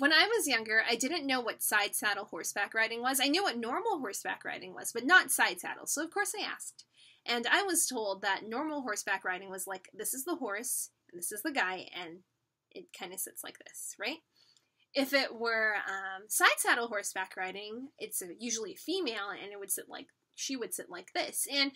when I was younger, I didn't know what side saddle horseback riding was. I knew what normal horseback riding was, but not side saddle. So of course I asked. And I was told that normal horseback riding was like, this is the horse, and this is the guy, and it kind of sits like this, right? If it were side saddle horseback riding, it's usually a female, and she would sit like this. And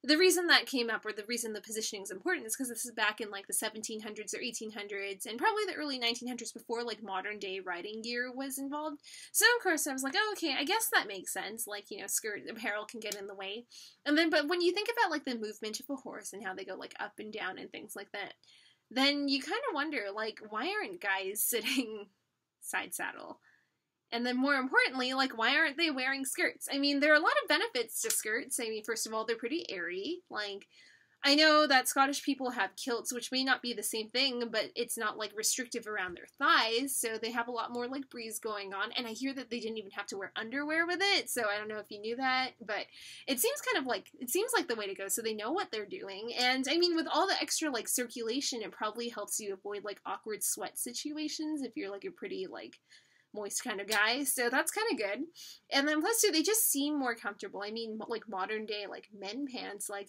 the reason that came up, or the reason the positioning is important, is because this is back in like the 1700s or 1800s, and probably the early 1900s, before like modern day riding gear was involved. So of course I was like, oh, okay, I guess that makes sense. Like, you know, skirt apparel can get in the way. And then, but when you think about like the movement of a horse and how they go like up and down and things like that, then you kind of wonder, like, why aren't guys sitting side saddle? And then more importantly, like, why aren't they wearing skirts? I mean, there are a lot of benefits to skirts. I mean, first of all, they're pretty airy. Like, I know that Scottish people have kilts, which may not be the same thing, but it's not, like, restrictive around their thighs, so they have a lot more, like, breeze going on. And I hear that they didn't even have to wear underwear with it, so I don't know if you knew that, but it seems like the way to go, so they know what they're doing. And, I mean, with all the extra, like, circulation, it probably helps you avoid, like, awkward sweat situations if you're, like, a pretty, like, moist kind of guy, so that's kind of good. And then plus two, they just seem more comfortable. I mean, like modern day like men pants, like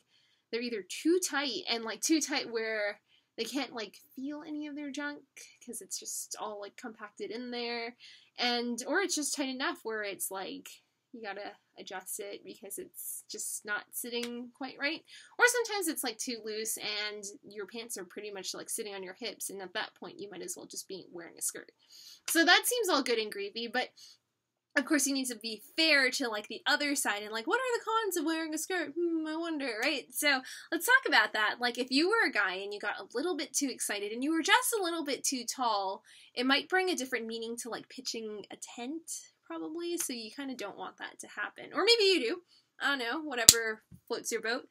they're either too tight and like too tight where they can't like feel any of their junk because it's just all like compacted in there, and or it's just tight enough where it's like you gotta adjust it because it's just not sitting quite right. Or sometimes it's like too loose and your pants are pretty much like sitting on your hips, and at that point you might as well just be wearing a skirt. So that seems all good and gravy, but of course you need to be fair to like the other side and like, what are the cons of wearing a skirt? I wonder, right? So let's talk about that. Like if you were a guy and you got a little bit too excited and you were just a little bit too tall, it might bring a different meaning to like pitching a tent, probably, so you kind of don't want that to happen. Or maybe you do. I don't know, whatever floats your boat.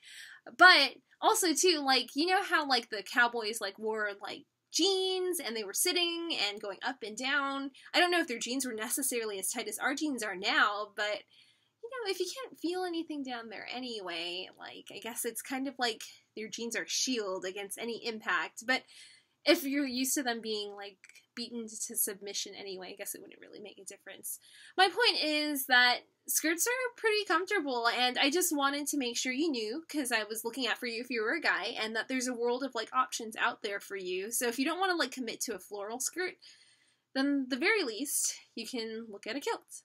But also too, like, you know how like the cowboys like wore like jeans and they were sitting and going up and down. I don't know if their jeans were necessarily as tight as our jeans are now, but you know, if you can't feel anything down there anyway, like I guess it's kind of like your jeans are a shield against any impact. But if you're used to them being like beaten to submission anyway, I guess it wouldn't really make a difference. My point is that skirts are pretty comfortable, and I just wanted to make sure you knew, because I was looking out for you if you were a guy, and that there's a world of like options out there for you. So if you don't want to like commit to a floral skirt, then the very least you can look at a kilt.